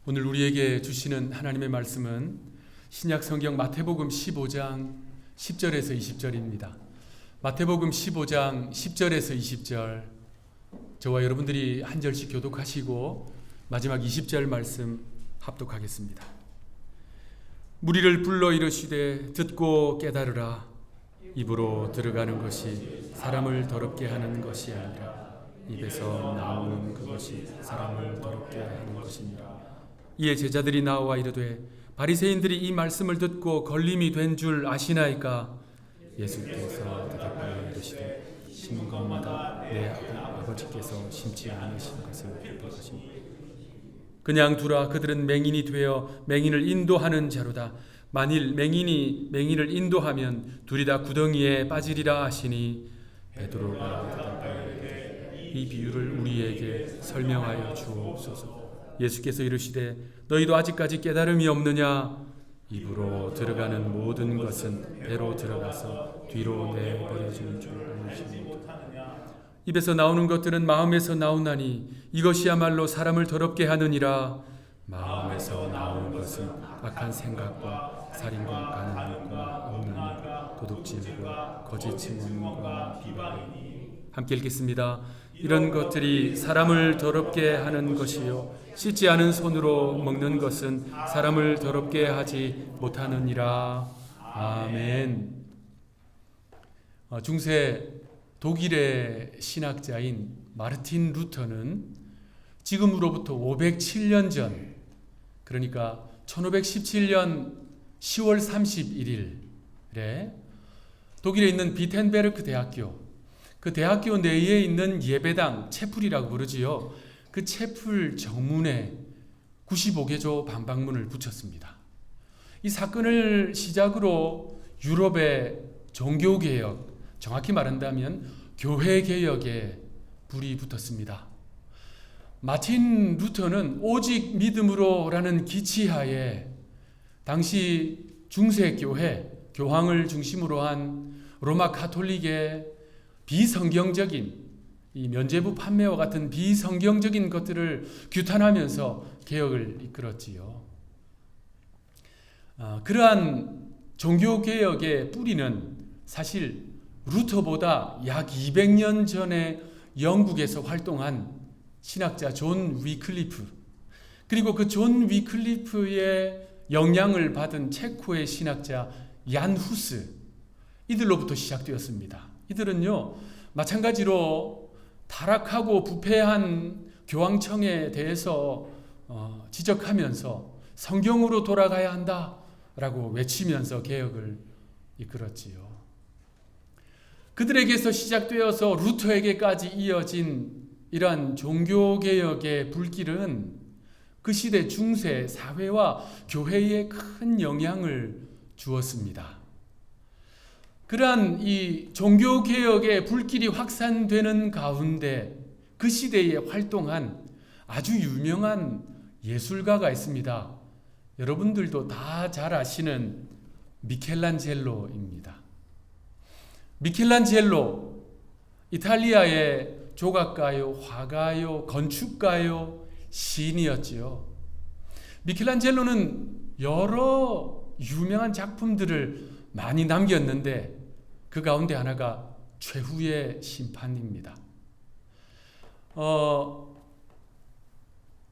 오늘 우리에게 주시는 하나님의 말씀은 신약 성경 마태복음 15장 10절에서 20절입니다. 마태복음 15장 10절에서 20절, 저와 여러분들이 한 절씩 교독하시고 마지막 20절 말씀 합독하겠습니다. 무리를 불러 이르시되 듣고 깨달으라. 입으로 들어가는 것이 사람을 더럽게 하는 것이 아니라 입에서 나오는 그것이 사람을 더럽게 하는 것이니라. 이에 제자들이 나와 이르되 바리새인들이 이 말씀을 듣고 걸림이 된 줄 아시나이까? 예수께서 대답하여 이르시되 심은 것마다 내 아버지께서 심지 않으신 것을 회복하시니 그냥 두라. 그들은 맹인이 되어 맹인을 인도하는 자로다. 만일 맹인이 맹인을 인도하면 둘이 다 구덩이에 빠지리라 하시니 베드로가 대답하여 이르되 이 비유를 우리에게 설명하여 주옵소서. 예수께서 이르시되 너희도 아직까지 깨달음이 없느냐? 입으로 들어가는 모든 것은 배로 들어가서 뒤로 내버려지는 줄 아시느냐? 입에서 나오는 것들은 마음에서 나오나니 이것이야말로 사람을 더럽게 하느니라. 마음에서 나오는 것은 악한 생각과 살인과 간음과 음란과 도둑질과 거짓 증언과 비방이니. 함께 읽겠습니다. 이런 것들이 사람을 더럽게 하는 것이요 씻지 않은 손으로 먹는 것은 사람을 더럽게 하지 못하느니라. 아멘. 중세 독일의 신학자인 마르틴 루터는 지금으로부터 507년 전, 그러니까 1517년 10월 31일에 독일에 있는 비텐베르크 대학교, 그 대학교 내에 있는 예배당, 채플이라고 부르지요. 그 채플 정문에 95개조 방방문을 붙였습니다. 이 사건을 시작으로 유럽의 종교개혁, 정확히 말한다면 교회개혁에 불이 붙었습니다. 마틴 루터는 오직 믿음으로라는 기치하에 당시 중세교회, 교황을 중심으로 한 로마 가톨릭의 비성경적인 이 면죄부 판매와 같은 비성경적인 것들을 규탄하면서 개혁을 이끌었지요. 그러한 종교개혁의 뿌리는 사실 루터보다 약 200년 전에 영국에서 활동한 신학자 존 위클리프, 그리고 그 존 위클리프의 영향을 받은 체코의 신학자 얀 후스, 이들로부터 시작되었습니다. 이들은요, 마찬가지로 타락하고 부패한 교황청에 대해서 지적하면서 성경으로 돌아가야 한다라고 외치면서 개혁을 이끌었지요. 그들에게서 시작되어서 루터에게까지 이어진 이러한 종교개혁의 불길은 그 시대 중세 사회와 교회에 큰 영향을 주었습니다. 그러한 이 종교개혁의 불길이 확산되는 가운데 그 시대에 활동한 아주 유명한 예술가가 있습니다. 여러분들도 다 잘 아시는 미켈란젤로입니다. 미켈란젤로, 이탈리아의 조각가요, 화가요, 건축가요, 시인이었지요. 미켈란젤로는 여러 유명한 작품들을 많이 남겼는데 그 가운데 하나가 최후의 심판입니다.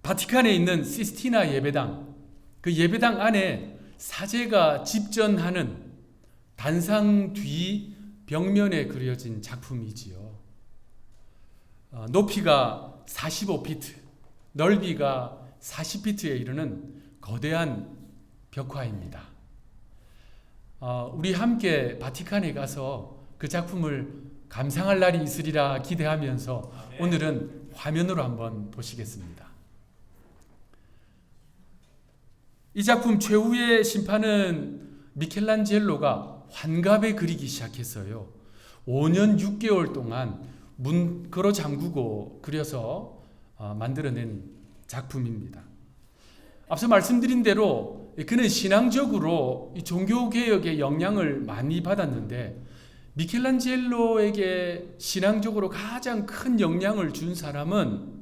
바티칸에 있는 시스티나 예배당, 그 예배당 안에 사제가 집전하는 단상 뒤 벽면에 그려진 작품이지요. 높이가 45피트, 넓이가 40피트에 이르는 거대한 벽화입니다. 우리 함께 바티칸에 가서 그 작품을 감상할 날이 있으리라 기대하면서 오늘은 화면으로 한번 보시겠습니다. 이 작품 최후의 심판은 미켈란젤로가 환갑에 그리기 시작했어요. 5년 6개월 동안 문 걸어 잠그고 그려서 만들어낸 작품입니다. 앞서 말씀드린 대로 그는 신앙적으로 이 종교개혁의 영향을 많이 받았는데 미켈란젤로에게 신앙적으로 가장 큰 영향을 준 사람은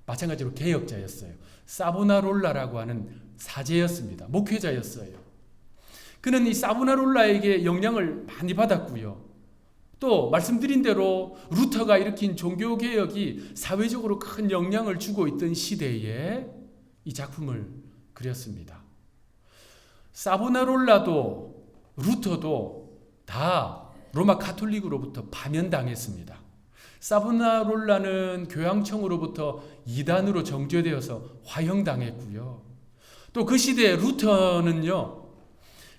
마찬가지로 개혁자였어요. 사보나롤라라고 하는 사제였습니다. 목회자였어요. 그는 이 사보나롤라에게 영향을 많이 받았고요. 또 말씀드린 대로 루터가 일으킨 종교개혁이 사회적으로 큰 영향을 주고 있던 시대에 이 작품을 그렸습니다. 사보나롤라도 루터도 다 로마 카톨릭으로부터 파면당했습니다. 사보나롤라는 교황청으로부터 이단으로 정죄되어서 화형당했고요. 또 그 시대에 루터는요,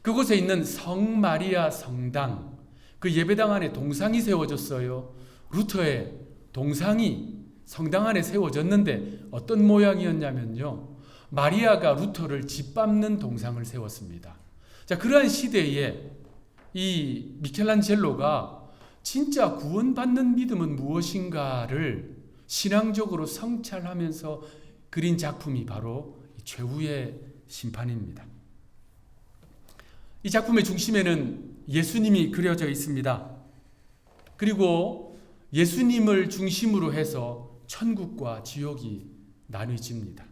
그곳에 있는 성마리아 성당, 그 예배당 안에 동상이 세워졌어요. 루터의 동상이 성당 안에 세워졌는데 어떤 모양이었냐면요, 마리아가 루터를 짓밟는 동상을 세웠습니다. 자, 그러한 시대에 이 미켈란젤로가 진짜 구원받는 믿음은 무엇인가를 신앙적으로 성찰하면서 그린 작품이 바로 최후의 심판입니다. 이 작품의 중심에는 예수님이 그려져 있습니다. 그리고 예수님을 중심으로 해서 천국과 지옥이 나뉘집니다.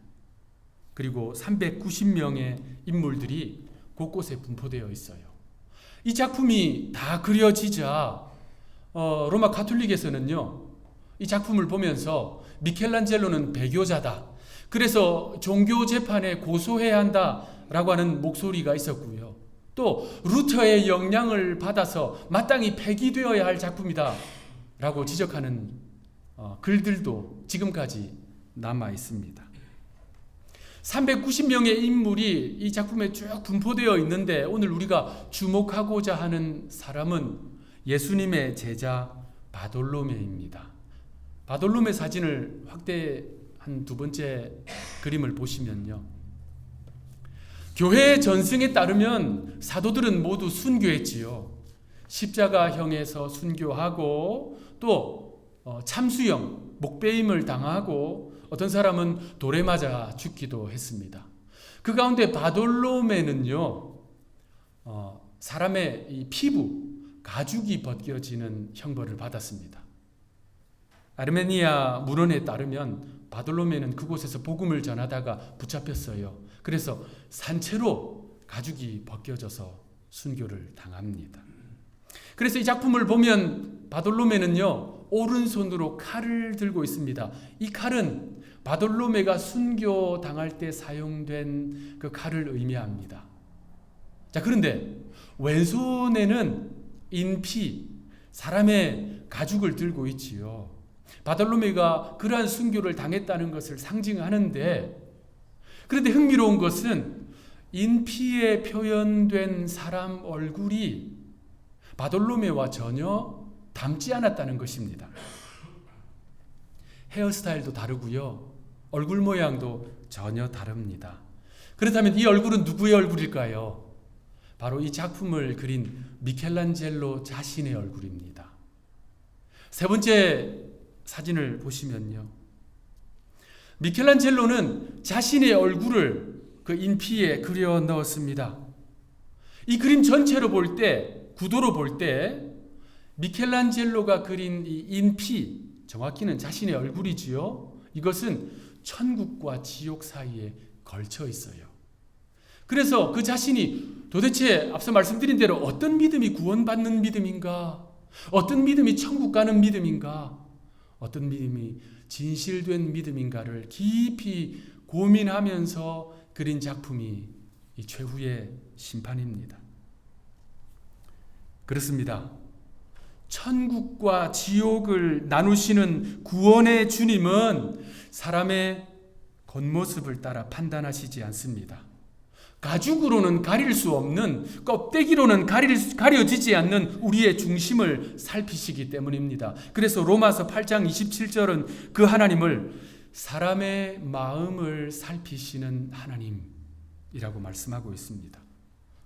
그리고 390명의 인물들이 곳곳에 분포되어 있어요. 이 작품이 다 그려지자 로마 가톨릭에서는요, 이 작품을 보면서 미켈란젤로는 배교자다, 그래서 종교 재판에 고소해야 한다라고 하는 목소리가 있었고요. 또 루터의 영향을 받아서 마땅히 폐기되어야 할 작품이다 라고 지적하는 글들도 지금까지 남아 있습니다. 390명의 인물이 이 작품에 쭉 분포되어 있는데 오늘 우리가 주목하고자 하는 사람은 예수님의 제자 바돌로메입니다. 바돌로메 사진을 확대한 두 번째 그림을 보시면요, 교회 전승에 따르면 사도들은 모두 순교했지요. 십자가형에서 순교하고 또 참수형, 목베임을 당하고 어떤 사람은 돌에 맞아 죽기도 했습니다. 그 가운데 바돌로메는요, 사람의 이 피부, 가죽이 벗겨지는 형벌을 받았습니다. 아르메니아 문헌에 따르면 바돌로메는 그곳에서 복음을 전하다가 붙잡혔어요. 그래서 산채로 가죽이 벗겨져서 순교를 당합니다. 그래서 이 작품을 보면 바돌로메는요, 오른손으로 칼을 들고 있습니다. 이 칼은 바돌로메가 순교 당할 때 사용된 그 칼을 의미합니다. 자, 그런데 왼손에는 인피, 사람의 가죽을 들고 있지요. 바돌로메가 그러한 순교를 당했다는 것을 상징하는데, 그런데 흥미로운 것은 인피에 표현된 사람 얼굴이 바돌로메와 전혀 닮지 않았다는 것입니다. 헤어스타일도 다르고요, 얼굴 모양도 전혀 다릅니다. 그렇다면 이 얼굴은 누구의 얼굴일까요? 바로 이 작품을 그린 미켈란젤로 자신의 얼굴입니다. 세 번째 사진을 보시면요, 미켈란젤로는 자신의 얼굴을 그 인피에 그려 넣었습니다. 이 그림 전체로 볼 때, 구도로 볼 때 미켈란젤로가 그린 이 인피, 정확히는 자신의 얼굴이지요. 이것은 천국과 지옥 사이에 걸쳐 있어요. 그래서 그 자신이 도대체 앞서 말씀드린 대로 어떤 믿음이 구원받는 믿음인가, 어떤 믿음이 천국 가는 믿음인가, 어떤 믿음이 진실된 믿음인가를 깊이 고민하면서 그린 작품이 이 최후의 심판입니다. 그렇습니다. 천국과 지옥을 나누시는 구원의 주님은 사람의 겉모습을 따라 판단하시지 않습니다. 가죽으로는 가릴 수 없는, 껍데기로는 가려지지 않는 우리의 중심을 살피시기 때문입니다. 그래서 로마서 8장 27절은 그 하나님을 사람의 마음을 살피시는 하나님이라고 말씀하고 있습니다.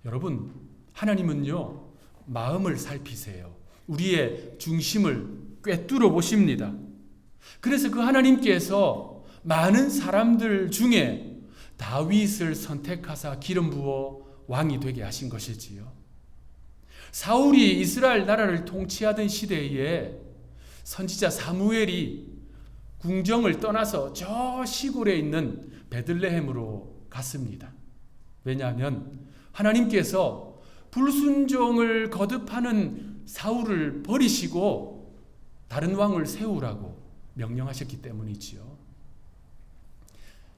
여러분, 하나님은요, 마음을 살피세요. 우리의 중심을 꿰뚫어 보십니다. 그래서 그 하나님께서 많은 사람들 중에 다윗을 선택하사 기름 부어 왕이 되게 하신 것이지요. 사울이 이스라엘 나라를 통치하던 시대에 선지자 사무엘이 궁정을 떠나서 저 시골에 있는 베들레헴으로 갔습니다. 왜냐하면 하나님께서 불순종을 거듭하는 사울을 버리시고 다른 왕을 세우라고 명령하셨기 때문이지요.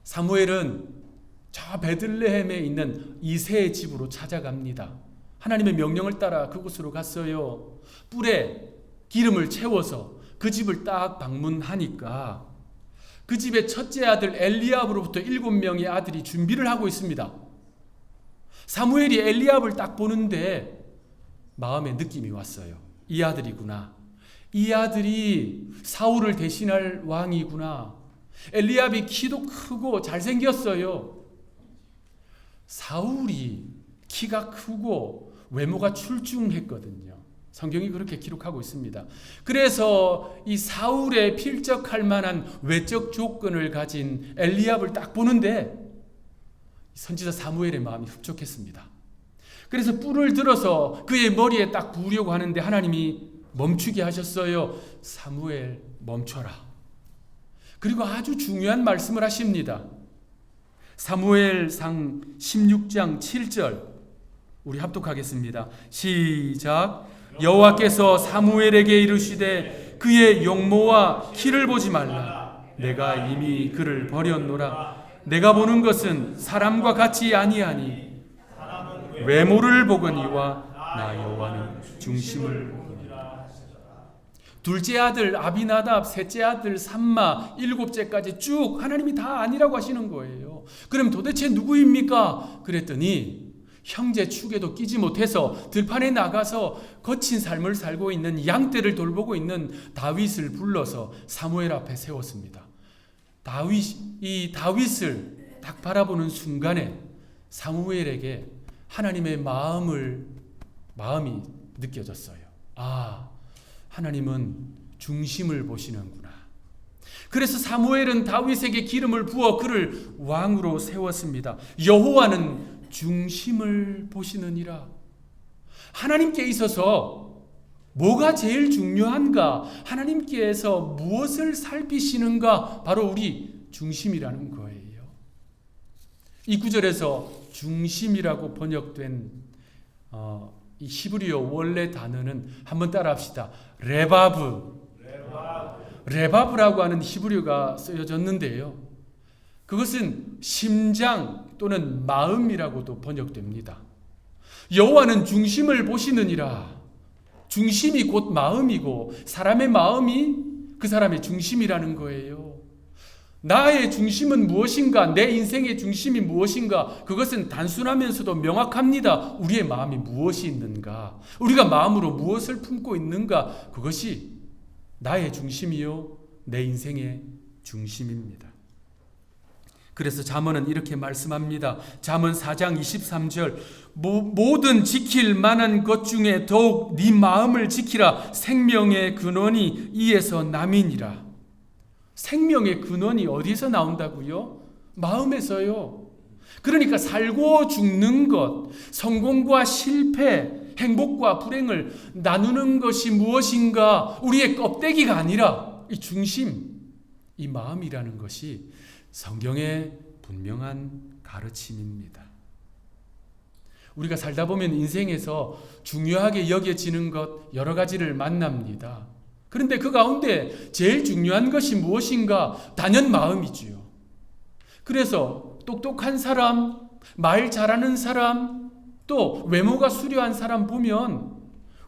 사무엘은 저 베들레헴에 있는 이새의 집으로 찾아갑니다. 하나님의 명령을 따라 그곳으로 갔어요. 뿔에 기름을 채워서 그 집을 딱 방문하니까 그 집의 첫째 아들 엘리압으로부터 7명의 아들이 준비를 하고 있습니다. 사무엘이 엘리압을 딱 보는데 마음에 느낌이 왔어요. 이 아들이구나. 이 아들이 사울을 대신할 왕이구나. 엘리압이 키도 크고 잘생겼어요. 사울이 키가 크고 외모가 출중했거든요. 성경이 그렇게 기록하고 있습니다. 그래서 이 사울에 필적할 만한 외적 조건을 가진 엘리압을 딱 보는데 선지자 사무엘의 마음이 흡족했습니다. 그래서 뿔을 들어서 그의 머리에 딱 부으려고 하는데 하나님이 멈추게 하셨어요. 사무엘 멈춰라. 그리고 아주 중요한 말씀을 하십니다. 사무엘상 16장 7절 우리 합독하겠습니다. 시작. 여호와께서 사무엘에게 이르시되 그의 용모와 키를 보지 말라. 내가 이미 그를 버렸노라. 내가 보는 것은 사람과 같이 아니하니 외모를 보거니와 나 여호와는 중심을 보거니와. 둘째 아들 아비나답, 셋째 아들 삼마, 일곱째까지 쭉 하나님이 다 아니라고 하시는 거예요. 그럼 도대체 누구입니까? 그랬더니 형제 축에도 끼지 못해서 들판에 나가서 거친 삶을 살고 있는 양떼를 돌보고 있는 다윗을 불러서 사무엘 앞에 세웠습니다. 이 다윗을 딱 바라보는 순간에 사무엘에게 하나님의 마음이 느껴졌어요. 아, 하나님은 중심을 보시는구나. 그래서 사무엘은 다윗에게 기름을 부어 그를 왕으로 세웠습니다. 여호와는 중심을 보시느니라. 하나님께 있어서 뭐가 제일 중요한가? 하나님께서 무엇을 살피시는가? 바로 우리 중심이라는 거예요. 이 구절에서 중심이라고 번역된 이 히브리어 원래 단어는 한번 따라합시다. 레바브라고 하는 히브리어가 쓰여졌는데요. 그것은 심장 또는 마음이라고도 번역됩니다. 여호와는 중심을 보시느니라. 중심이 곧 마음이고 사람의 마음이 그 사람의 중심이라는 거예요. 나의 중심은 무엇인가? 내 인생의 중심이 무엇인가? 그것은 단순하면서도 명확합니다. 우리의 마음이 무엇이 있는가? 우리가 마음으로 무엇을 품고 있는가? 그것이 나의 중심이요 내 인생의 중심입니다. 그래서 잠언은 이렇게 말씀합니다. 잠언 4장 23절 모든 지킬 만한 것 중에 더욱 네 마음을 지키라. 생명의 근원이 이에서 남이니라. 생명의 근원이 어디서 나온다고요? 마음에서요. 그러니까 살고 죽는 것, 성공과 실패, 행복과 불행을 나누는 것이 무엇인가? 우리의 껍데기가 아니라 이 중심, 이 마음이라는 것이 성경의 분명한 가르침입니다. 우리가 살다 보면 인생에서 중요하게 여겨지는 것 여러 가지를 만납니다. 그런데 그 가운데 제일 중요한 것이 무엇인가? 단연 마음이지요. 그래서 똑똑한 사람, 말 잘하는 사람, 또 외모가 수려한 사람 보면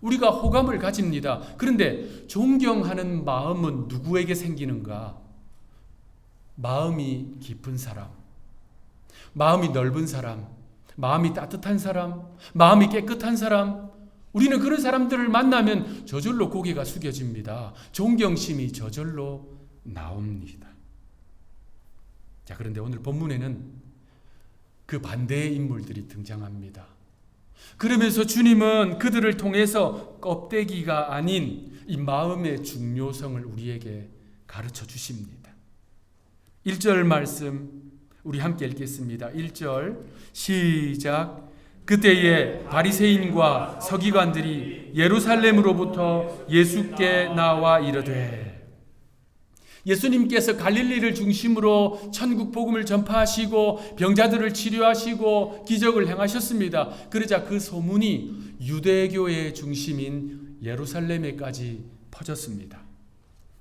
우리가 호감을 가집니다. 그런데 존경하는 마음은 누구에게 생기는가? 마음이 깊은 사람, 마음이 넓은 사람, 마음이 따뜻한 사람, 마음이 깨끗한 사람, 우리는 그런 사람들을 만나면 저절로 고개가 숙여집니다. 존경심이 저절로 나옵니다. 자, 그런데 오늘 본문에는 그 반대의 인물들이 등장합니다. 그러면서 주님은 그들을 통해서 껍데기가 아닌 이 마음의 중요성을 우리에게 가르쳐 주십니다. 1절 말씀 우리 함께 읽겠습니다. 1절 시작. 그때에 바리새인과 서기관들이 예루살렘으로부터 예수께 나와 이르되. 예수님께서 갈릴리를 중심으로 천국 복음을 전파하시고 병자들을 치료하시고 기적을 행하셨습니다. 그러자 그 소문이 유대교의 중심인 예루살렘에까지 퍼졌습니다.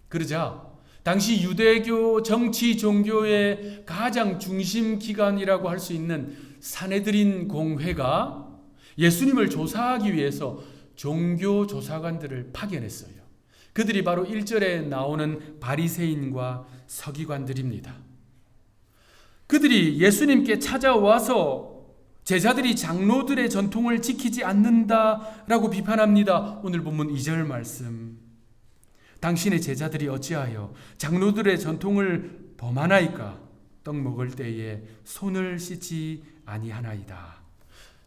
그러자 당시 유대교 정치 종교의 가장 중심 기관이라고 할 수 있는 산헤드린 공회가 예수님을 조사하기 위해서 종교 조사관들을 파견했어요. 그들이 바로 1절에 나오는 바리새인과 서기관들입니다. 그들이 예수님께 찾아와서 제자들이 장로들의 전통을 지키지 않는다라고 비판합니다. 오늘 본문 2절 말씀. 당신의 제자들이 어찌하여 장로들의 전통을 범하나이까? 떡 먹을 때에 손을 씻지 아니하나이다.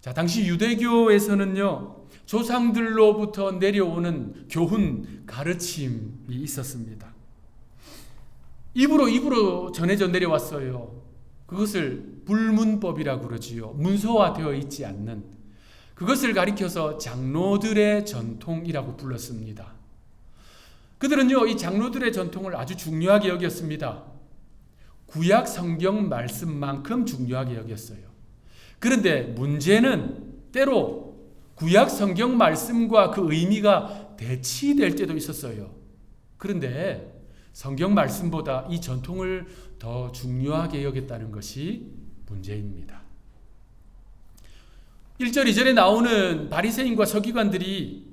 자, 당시 유대교에서는요, 조상들로부터 내려오는 교훈, 가르침이 있었습니다. 입으로 전해져 내려왔어요. 그것을 불문법이라고 그러지요. 문서화되어 있지 않는 그것을 가리켜서 장로들의 전통이라고 불렀습니다. 그들은요, 이 장로들의 전통을 아주 중요하게 여겼습니다. 구약 성경 말씀만큼 중요하게 여겼어요. 그런데 문제는 때로 구약 성경 말씀과 그 의미가 대치될 때도 있었어요. 그런데 성경 말씀보다 이 전통을 더 중요하게 여겼다는 것이 문제입니다. 1절, 2절에 나오는 바리새인과 서기관들이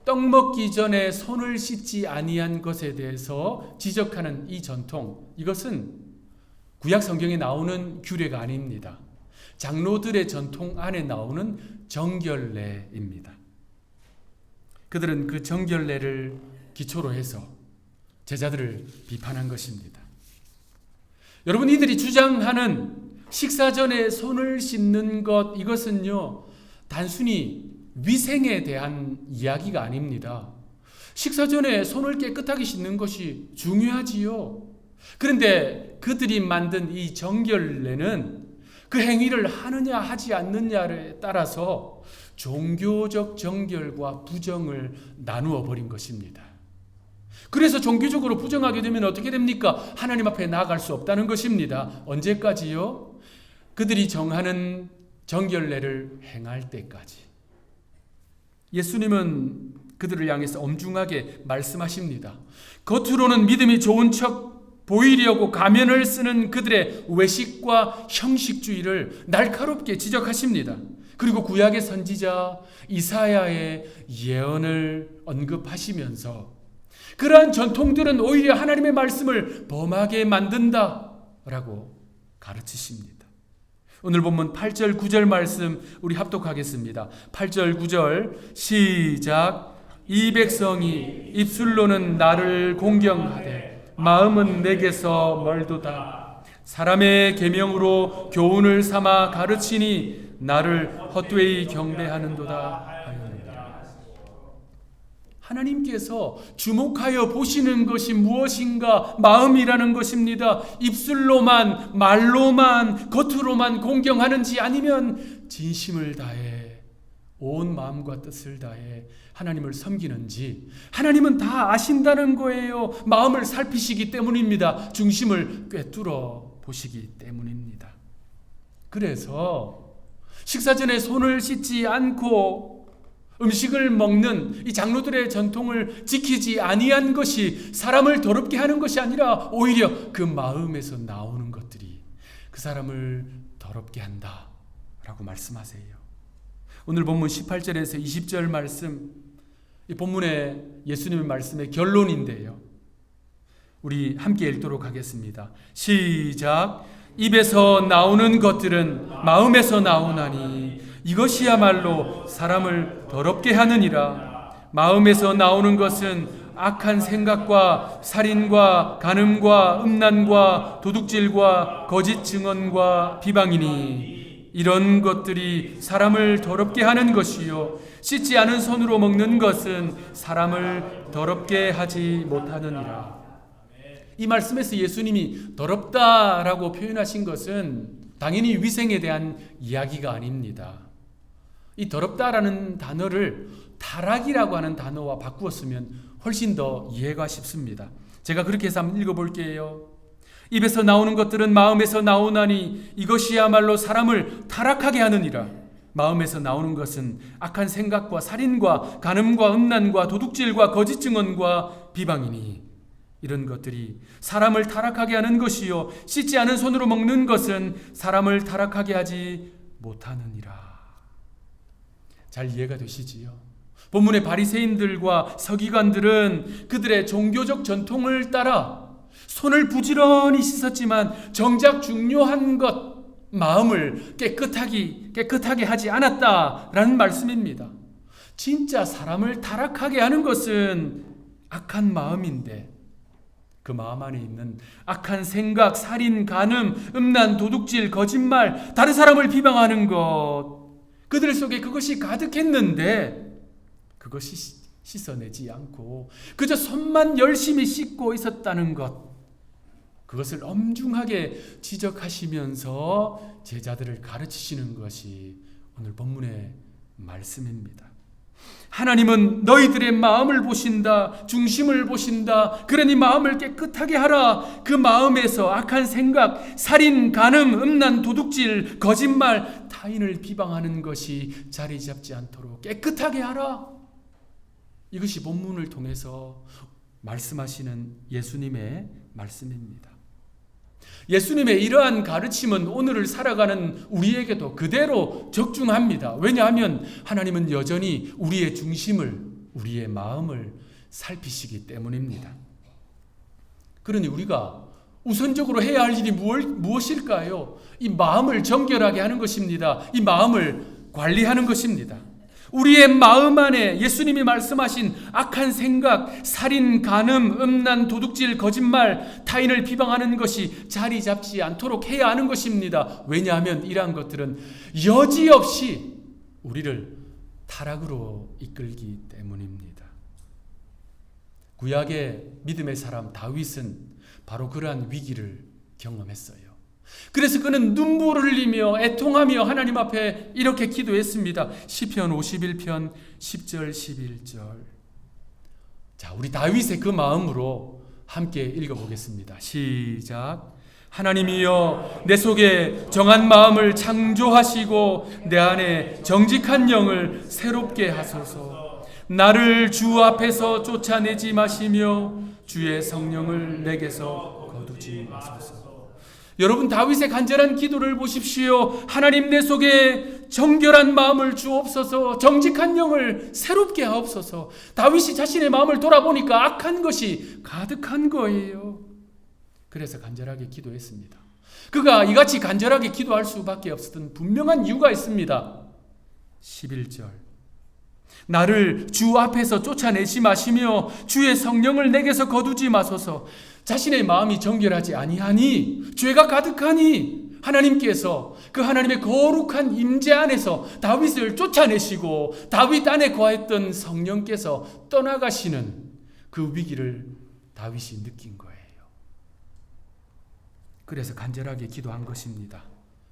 떡 먹기 전에 손을 씻지 아니한 것에 대해서 지적하는 이 전통, 이것은 구약 성경에 나오는 규례가 아닙니다. 장로들의 전통 안에 나오는 정결례입니다. 그들은 그 정결례를 기초로 해서 제자들을 비판한 것입니다. 여러분, 이들이 주장하는 식사 전에 손을 씻는 것, 이것은요, 단순히 위생에 대한 이야기가 아닙니다. 식사 전에 손을 깨끗하게 씻는 것이 중요하지요. 그런데 그들이 만든 이 정결례는 그 행위를 하느냐 하지 않느냐에 따라서 종교적 정결과 부정을 나누어 버린 것입니다. 그래서 종교적으로 부정하게 되면 어떻게 됩니까? 하나님 앞에 나아갈 수 없다는 것입니다. 언제까지요? 그들이 정하는 정결례를 행할 때까지. 예수님은 그들을 향해서 엄중하게 말씀하십니다. 겉으로는 믿음이 좋은 척 보이려고 가면을 쓰는 그들의 외식과 형식주의를 날카롭게 지적하십니다. 그리고 구약의 선지자 이사야의 예언을 언급하시면서 그러한 전통들은 오히려 하나님의 말씀을 범하게 만든다라고 가르치십니다. 오늘 본문 8절 9절 말씀 우리 합독하겠습니다. 8절 9절 시작. 이 백성이 입술로는 나를 공경하되 마음은 내게서 멀도다. 사람의 계명으로 교훈을 삼아 가르치니 나를 헛되이 경배하는도다 하였느니라. 하나님께서 주목하여 보시는 것이 무엇인가? 마음이라는 것입니다. 입술로만, 말로만, 겉으로만 공경하는지 아니면 진심을 다해 온 마음과 뜻을 다해 하나님을 섬기는지 하나님은 다 아신다는 거예요. 마음을 살피시기 때문입니다. 중심을 꿰뚫어 보시기 때문입니다. 그래서 식사 전에 손을 씻지 않고 음식을 먹는 이 장로들의 전통을 지키지 아니한 것이 사람을 더럽게 하는 것이 아니라 오히려 그 마음에서 나오는 것들이 그 사람을 더럽게 한다라고 말씀하세요. 오늘 본문 18절에서 20절 말씀, 이 본문의 예수님의 말씀의 결론인데요. 우리 함께 읽도록 하겠습니다. 시작. 입에서 나오는 것들은 마음에서 나오나니 이것이야말로 사람을 더럽게 하느니라. 마음에서 나오는 것은 악한 생각과 살인과 간음과 음란과 도둑질과 거짓 증언과 비방이니 이런 것들이 사람을 더럽게 하는 것이요 씻지 않은 손으로 먹는 것은 사람을 더럽게 하지 못하느니라. 이 말씀에서 예수님이 더럽다라고 표현하신 것은 당연히 위생에 대한 이야기가 아닙니다. 이 더럽다라는 단어를 타락이라고 하는 단어와 바꾸었으면 훨씬 더 이해가 쉽습니다. 제가 그렇게 해서 한번 읽어볼게요. 입에서 나오는 것들은 마음에서 나오나니 이것이야말로 사람을 타락하게 하느니라. 마음에서 나오는 것은 악한 생각과 살인과 간음과 음란과 도둑질과 거짓 증언과 비방이니 이런 것들이 사람을 타락하게 하는 것이요 씻지 않은 손으로 먹는 것은 사람을 타락하게 하지 못하느니라. 잘 이해가 되시지요? 본문의 바리새인들과 서기관들은 그들의 종교적 전통을 따라 손을 부지런히 씻었지만 정작 중요한 것, 마음을 깨끗하게 하지 않았다라는 말씀입니다. 진짜 사람을 타락하게 하는 것은 악한 마음인데 그 마음 안에 있는 악한 생각, 살인, 간음, 음란, 도둑질, 거짓말, 다른 사람을 비방하는 것, 그들 속에 그것이 가득했는데 그것이 씻어내지 않고 그저 손만 열심히 씻고 있었다는 것, 그것을 엄중하게 지적하시면서 제자들을 가르치시는 것이 오늘 본문의 말씀입니다. 하나님은 너희들의 마음을 보신다, 중심을 보신다. 그러니 마음을 깨끗하게 하라. 그 마음에서 악한 생각, 살인, 간음, 음란, 도둑질, 거짓말, 타인을 비방하는 것이 자리 잡지 않도록 깨끗하게 하라. 이것이 본문을 통해서 말씀하시는 예수님의 말씀입니다. 예수님의 이러한 가르침은 오늘을 살아가는 우리에게도 그대로 적중합니다. 왜냐하면 하나님은 여전히 우리의 중심을, 우리의 마음을 살피시기 때문입니다. 그러니 우리가 우선적으로 해야 할 일이 무엇일까요? 이 마음을 정결하게 하는 것입니다. 이 마음을 관리하는 것입니다. 우리의 마음 안에 예수님이 말씀하신 악한 생각, 살인, 간음, 음란, 도둑질, 거짓말, 타인을 비방하는 것이 자리 잡지 않도록 해야 하는 것입니다. 왜냐하면 이러한 것들은 여지없이 우리를 타락으로 이끌기 때문입니다. 구약의 믿음의 사람 다윗은 바로 그러한 위기를 경험했어요. 그래서 그는 눈물을 흘리며 애통하며 하나님 앞에 이렇게 기도했습니다. 시편 51편 10절 11절. 자, 우리 다윗의 그 마음으로 함께 읽어보겠습니다. 시작. 하나님이여 내 속에 정한 마음을 창조하시고 내 안에 정직한 영을 새롭게 하소서. 나를 주 앞에서 쫓아내지 마시며 주의 성령을 내게서 거두지 마소서. 여러분, 다윗의 간절한 기도를 보십시오. 하나님, 내 속에 정결한 마음을 주옵소서, 정직한 영을 새롭게 하옵소서. 다윗이 자신의 마음을 돌아보니까 악한 것이 가득한 거예요. 그래서 간절하게 기도했습니다. 그가 이같이 간절하게 기도할 수밖에 없었던 분명한 이유가 있습니다. 11절. 나를 주 앞에서 쫓아내지 마시며 주의 성령을 내게서 거두지 마소서. 자신의 마음이 정결하지 아니하니, 죄가 가득하니 하나님께서 그 하나님의 거룩한 임재 안에서 다윗을 쫓아내시고 다윗 안에 거했던 성령께서 떠나가시는 그 위기를 다윗이 느낀 거예요. 그래서 간절하게 기도한 것입니다.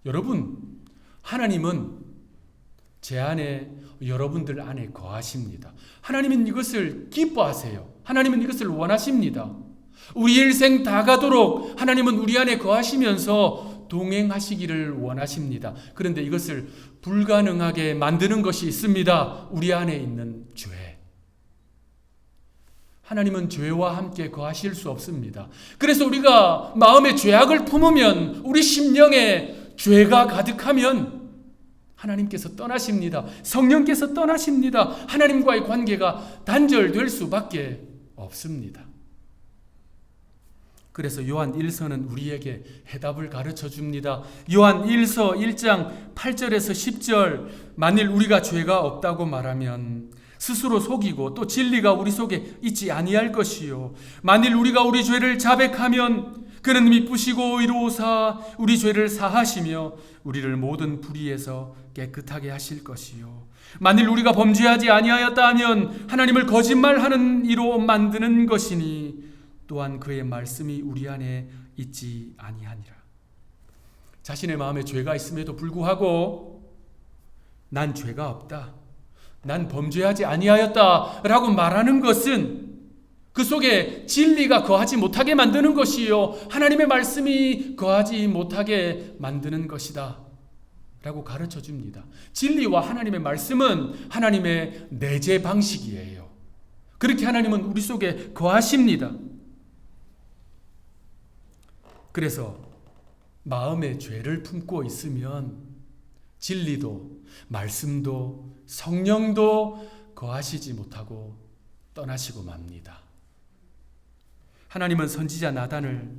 여러분, 하나님은 제 안에, 여러분들 안에 거하십니다. 하나님은 이것을 기뻐하세요. 하나님은 이것을 원하십니다. 우리 일생 다 가도록 하나님은 우리 안에 거하시면서 동행하시기를 원하십니다. 그런데 이것을 불가능하게 만드는 것이 있습니다. 우리 안에 있는 죄. 하나님은 죄와 함께 거하실 수 없습니다. 그래서 우리가 마음에 죄악을 품으면, 우리 심령에 죄가 가득하면 하나님께서 떠나십니다. 성령께서 떠나십니다. 하나님과의 관계가 단절될 수밖에 없습니다. 그래서 요한 1서는 우리에게 해답을 가르쳐 줍니다. 요한 1서 1장 8절에서 10절. 만일 우리가 죄가 없다고 말하면 스스로 속이고 또 진리가 우리 속에 있지 아니할 것이요. 만일 우리가 우리 죄를 자백하면 그는 미쁘시고 의로우사 우리 죄를 사하시며 우리를 모든 불의에서 깨끗하게 하실 것이요. 만일 우리가 범죄하지 아니하였다 하면 하나님을 거짓말하는 이로 만드는 것이니 또한 그의 말씀이 우리 안에 있지 아니하니라. 자신의 마음에 죄가 있음에도 불구하고 난 죄가 없다, 난 범죄하지 아니하였다 라고 말하는 것은 그 속에 진리가 거하지 못하게 만드는 것이요 하나님의 말씀이 거하지 못하게 만드는 것이다 라고 가르쳐 줍니다. 진리와 하나님의 말씀은 하나님의 내재 방식이에요. 그렇게 하나님은 우리 속에 거하십니다. 그래서 마음에 죄를 품고 있으면 진리도 말씀도 성령도 거하시지 못하고 떠나시고 맙니다. 하나님은 선지자 나단을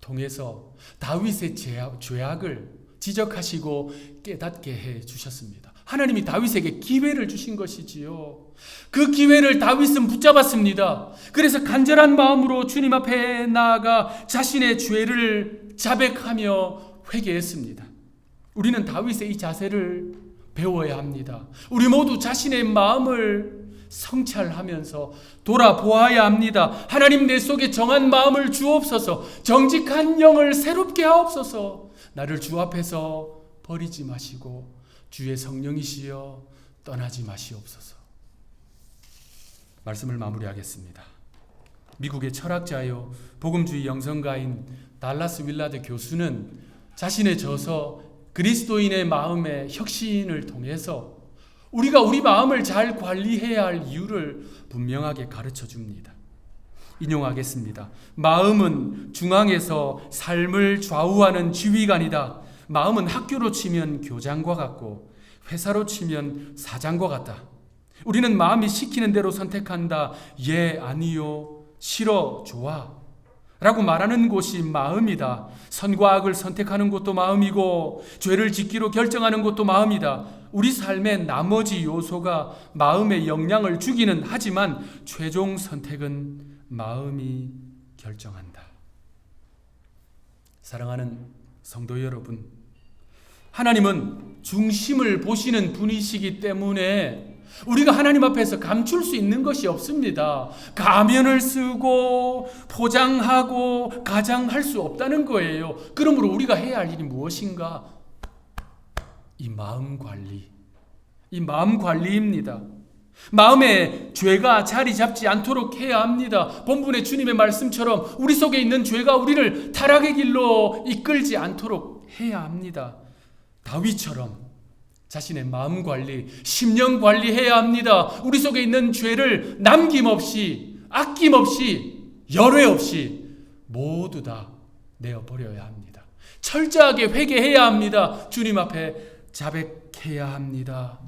통해서 다윗의 죄악을 지적하시고 깨닫게 해 주셨습니다. 하나님이 다윗에게 기회를 주신 것이지요. 그 기회를 다윗은 붙잡았습니다. 그래서 간절한 마음으로 주님 앞에 나아가 자신의 죄를 자백하며 회개했습니다. 우리는 다윗의 이 자세를 배워야 합니다. 우리 모두 자신의 마음을 성찰하면서 돌아보아야 합니다. 하나님 내 속에 정한 마음을 주옵소서, 정직한 영을 새롭게 하옵소서. 나를 주 앞에서 버리지 마시고 주의 성령이시여 떠나지 마시옵소서. 말씀을 마무리하겠습니다. 미국의 철학자요 복음주의 영성가인 달라스 윌라드 교수는 자신의 저서 그리스도인의 마음의 혁신을 통해서 우리가 우리 마음을 잘 관리해야 할 이유를 분명하게 가르쳐 줍니다. 인용하겠습니다. 마음은 중앙에서 삶을 좌우하는 지휘관이다. 마음은 학교로 치면 교장과 같고 회사로 치면 사장과 같다. 우리는 마음이 시키는 대로 선택한다. 예, 아니요, 싫어, 좋아 라고 말하는 곳이 마음이다. 선과 악을 선택하는 것도 마음이고 죄를 짓기로 결정하는 것도 마음이다. 우리 삶의 나머지 요소가 마음의 영향을 주기는 하지만 최종 선택은 마음이 결정한다. 사랑하는 성도 여러분, 하나님은 중심을 보시는 분이시기 때문에 우리가 하나님 앞에서 감출 수 있는 것이 없습니다. 가면을 쓰고 포장하고 가장할 수 없다는 거예요. 그러므로 우리가 해야 할 일이 무엇인가? 이 마음 관리입니다. 마음에 죄가 자리 잡지 않도록 해야 합니다. 본문의 주님의 말씀처럼 우리 속에 있는 죄가 우리를 타락의 길로 이끌지 않도록 해야 합니다. 다윗처럼 자신의 마음 관리, 심령 관리해야 합니다. 우리 속에 있는 죄를 남김없이, 아낌없이, 열외 없이 모두 다 내어버려야 합니다. 철저하게 회개해야 합니다. 주님 앞에 자백해야 합니다.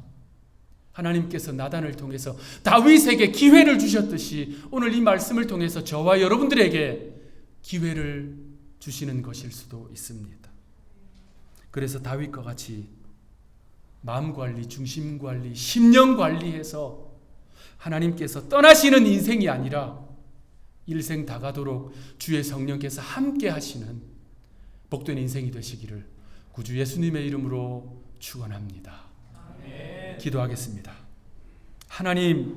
하나님께서 나단을 통해서 다윗에게 기회를 주셨듯이 오늘 이 말씀을 통해서 저와 여러분들에게 기회를 주시는 것일 수도 있습니다. 그래서 다윗과 같이 마음 관리, 중심 관리, 심령 관리해서 하나님께서 떠나시는 인생이 아니라 일생 다가도록 주의 성령께서 함께 하시는 복된 인생이 되시기를 구주 예수님의 이름으로 축원합니다. 아멘. 기도하겠습니다. 하나님은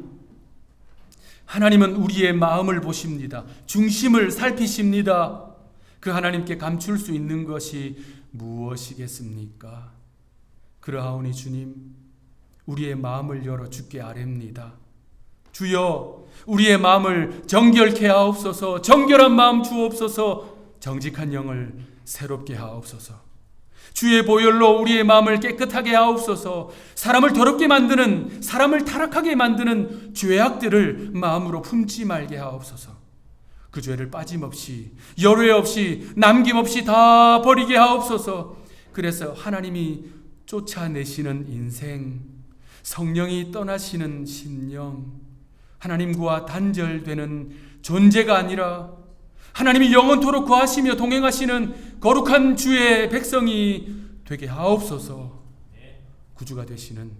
우리의 마음을 보십니다. 중심을 살피십니다. 그 하나님께 감출 수 있는 것이 무엇이겠습니까? 그러하오니 주님, 우리의 마음을 열어 주께 아뢰옵니다. 주여, 우리의 마음을 정결케 하옵소서. 정결한 마음 주옵소서. 정직한 영을 새롭게 하옵소서. 주의 보혈로 우리의 마음을 깨끗하게 하옵소서. 사람을 더럽게 만드는, 사람을 타락하게 만드는 죄악들을 마음으로 품지 말게 하옵소서. 그 죄를 빠짐없이, 열외 없이, 남김없이 다 버리게 하옵소서. 그래서 하나님이 쫓아내시는 인생, 성령이 떠나시는 심령, 하나님과 단절되는 존재가 아니라 하나님이 영원토록 거하시며 동행하시는 거룩한 주의 백성이 되게 하옵소서. 구주가 되시는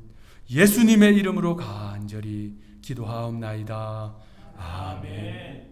예수님의 이름으로 간절히 기도하옵나이다. 아멘.